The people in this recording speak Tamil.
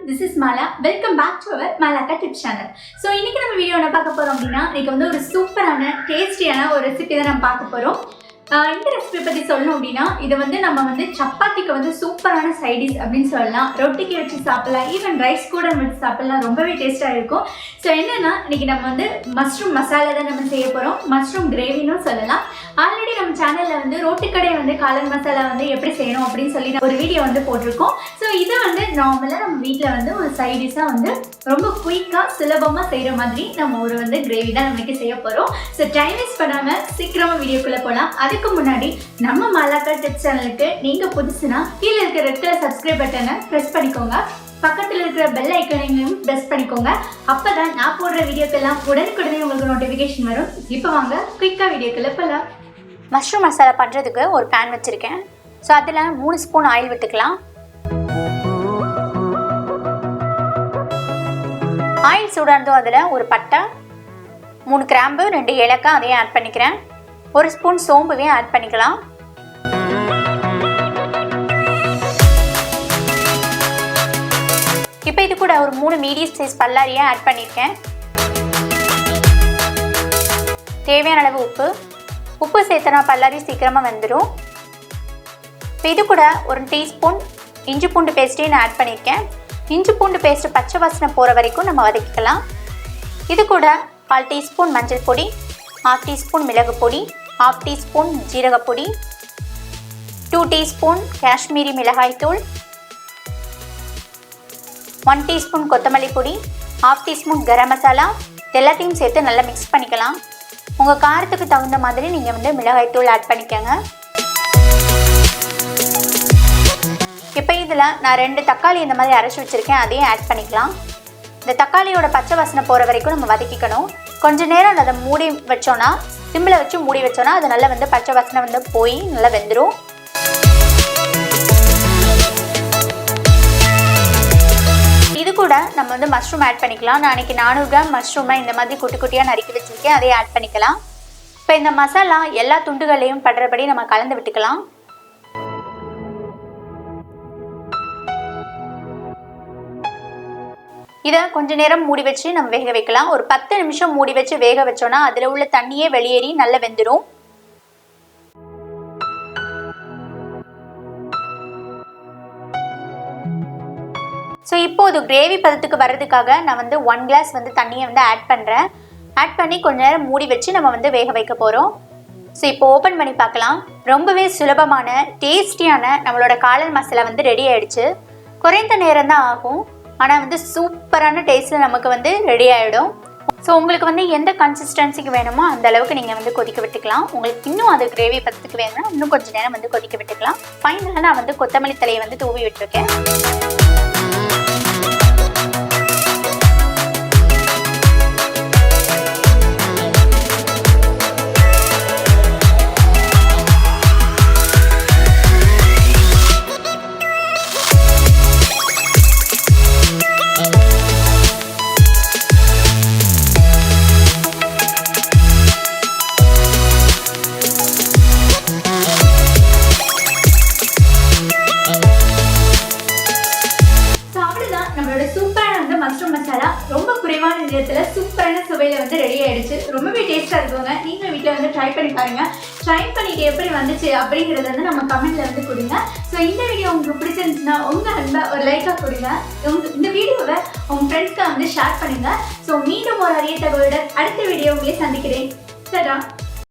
this is Mala. Welcome back to our Malaka Tips channel. So, இன்னைக்கு நம்ம வீடியோ என்ன பார்க்க போறோம் அப்படினா, இன்னைக்கு வந்து ஒரு சூப்பரான டேஸ்டியான ஒரு ரெசிபி தான் நம்ம பார்க்க போறோம். இந்த ரெசிபி பத்தி சொல்லணும் அப்படினா, இது வந்து நம்ம வந்து சப்பாத்திக்கு வந்து சூப்பரான சைட் டிஷ் அப்படினு சொல்லலாம். ரொட்டிக்கு வச்சு சாப்பிடலாம், ஈவன் ரைஸ் கூட வச்சு சாப்பிடலாம். ரொம்பவே டேஸ்டா இருக்கும். சோ என்னன்னா, இன்னைக்கு நம்ம வந்து மஷ்ரூம் மசாலா தான் நம்ம செய்ய போறோம். மஷ்ரூம் கிரேவின்னு சொல்லலாம். ஆல்ரெடி நம்ம சேனல்ல வந்து ரோட்டுக்கடை வந்து காளான் மசாலா வந்து எப்படி செய்யணும் அப்படின்னு சொல்லி ஒரு வீடியோ வந்து போட்டிருக்கோம். ஸோ இதை வந்து நார்மலாக நம்ம வீட்டில் வந்து ஒரு சைட் டிஷ்ஷாக வந்து ரொம்ப குயிக்காக சுலபமாக செய்கிற மாதிரி நம்ம ஒரு வந்து கிரேவி தான் நமக்கு செய்ய போகிறோம். ஸோ டைம் வேஸ்ட் பண்ணாமல் சீக்கிரமாக வீடியோக்குள்ளே போகலாம். அதுக்கு முன்னாடி நம்ம மலாக்கா டிப்ஸ் சேனலுக்கு நீங்கள் புதுசுனா கீழே இருக்கிற ரெட் கலர் சப்ஸ்கிரைப் பட்டனை ப்ரெஸ் பண்ணிக்கோங்க. பக்கத்தில் இருக்கிற பெல் ஐக்கனையும் ப்ரெஸ் பண்ணிக்கோங்க. அப்போ தான் நான் போடுற வீடியோக்கெல்லாம் உடனுக்குடனே உங்களுக்கு நோட்டிஃபிகேஷன் வரும். இப்போ வாங்க குயிக்காக வீடியோக்குள்ளே போகலாம். மஷ்ரூம் மசாலா பண்ணுறதுக்கு ஒரு பேன் வச்சுருக்கேன். ஸோ அதில் 3 ஸ்பூன் ஆயில் விட்டுக்கலாம். ஆயில் சூடானதோ அதில் ஒரு பட்டை, 3 கிராம்பு, 2 ஏலக்காய் அதையும் ஆட் பண்ணிக்கிறேன். 1 ஸ்பூன் சோம்புவையும் ஆட் பண்ணிக்கலாம். இப்போ இது கூட ஒரு 3 மீடியம் சைஸ் பல்லாரியை ஆட் பண்ணியிருக்கேன். தேவையான அளவு உப்பு சேர்த்தனா பல்லாரி சீக்கிரமாக வந்துடும். இப்போ இது கூட 1 டீஸ்பூன் இஞ்சி பூண்டு பேஸ்ட்டையும் நான் ஆட் பண்ணியிருக்கேன். இஞ்சி பூண்டு பேஸ்ட்டு பச்சை வாசனை போகிற வரைக்கும் நம்ம வதக்கிக்கலாம். இது கூட 1/4 டீஸ்பூன் மஞ்சள் பொடி, 1/2 டீஸ்பூன் மிளகு பொடி, 1/2 டீஸ்பூன் ஜீரகப்பொடி, 2 டீஸ்பூன் காஷ்மீரி மிளகாய் தூள், 1 டீஸ்பூன் கொத்தமல்லி பொடி, 1/2 டீஸ்பூன் கரம் மசாலா எல்லாத்தையும் சேர்த்து நல்லா மிக்ஸ் பண்ணிக்கலாம். உங்கள் காரத்துக்கு தகுந்த மாதிரி நீங்கள் வந்து மிளகாய் தூள் ஆட் பண்ணிக்கோங்க. இப்போ இதில் நான் 2 தக்காளி இந்த மாதிரி அரைச்சி வச்சுருக்கேன், அதையும் ஆட் பண்ணிக்கலாம். இந்த தக்காளியோட பச்சை வாசனை போகிற வரைக்கும் நம்ம வதக்கிக்கணும். கொஞ்சம் நேரம் அதை மூடி வச்சோன்னா, சிம்மில் வச்சு மூடி வச்சோன்னா அது நல்லா வந்து பச்சை வாசனை வந்து போய் நல்லா வெந்துடும். இது கூட நம்ம வந்து மஷ்ரூம் ஆட் பண்ணிக்கலாம். நான் அன்றைக்கி 400 கிராம் மஷ்ரூமை இந்த மாதிரி குட்டி குட்டியாக நறுக்கி வச்சுருக்கேன், அதையே ஆட் பண்ணிக்கலாம். இப்போ இந்த மசாலா எல்லா துண்டுகளையும் படுறபடி நம்ம கலந்து விட்டுக்கலாம். இதை கொஞ்ச நேரம் மூடி வச்சு நம்ம வேக வைக்கலாம். ஒரு 10 நிமிஷம் மூடி வச்சு வேக வச்சோன்னா அதில் உள்ள தண்ணியே வெளியேறி நல்லா வெந்துடும். ஸோ இப்போது கிரேவி பதத்துக்கு வர்றதுக்காக நான் வந்து 1 கிளாஸ் வந்து தண்ணியை வந்து ஆட் பண்ணுறேன். ஆட் பண்ணி கொஞ்ச நேரம் மூடி வச்சு நம்ம வந்து வேக வைக்க போகிறோம். ஸோ இப்போ ஓப்பன் பண்ணி பார்க்கலாம். ரொம்பவே சுலபமான டேஸ்டியான நம்மளோட காளான் மசாலா வந்து ரெடி ஆகிடுச்சு. குறைந்த நேரம் தான் ஆகும், ஆனால் வந்து சூப்பரான டேஸ்ட்டில் நமக்கு வந்து ரெடி ஆகிடும். ஸோ உங்களுக்கு வந்து எந்த கன்சிஸ்டன்சிக்கு வேணுமோ அந்த அளவுக்கு நீங்கள் வந்து கொதிக்க விட்டுக்கலாம். உங்களுக்கு இன்னும் அது கிரேவி பதத்துக்கு வேணும்னா இன்னும் கொஞ்சம் நேரம் வந்து கொதிக்க விட்டுக்கலாம். ஃபைனலாக நான் வந்து கொத்தமல்லி தலையை வந்து தூவி விட்டுருக்கேன். ரொம்ப குறைவான நேரத்தில் சூப்பரான சுவையில் வந்து ரெடி ஆகிடுச்சு. ரொம்பவே டேஸ்ட்டாக இருக்குங்க. நீங்கள் வீட்டில் வந்து ட்ரை பண்ணி பாருங்கள். ட்ரை பண்ணிட்டு எப்படி வந்துச்சு அப்படிங்கிறத வந்து நம்ம கமெண்ட்டில் வந்து கொடுங்க. ஸோ இந்த வீடியோ உங்களுக்கு பிடிச்சிருந்துச்சுன்னா உங்கள் அன்பை ஒரு லைக்காக கொடுங்க. இந்த வீடியோவை உங்கள் ஃப்ரெண்ட்ஸ்க்கு வந்து ஷேர் பண்ணுங்கள். ஸோ மீண்டும் ஒரு அரிய தகவலுடன் அடுத்த வீடியோ உங்களை சந்திக்கிறேன். சரா.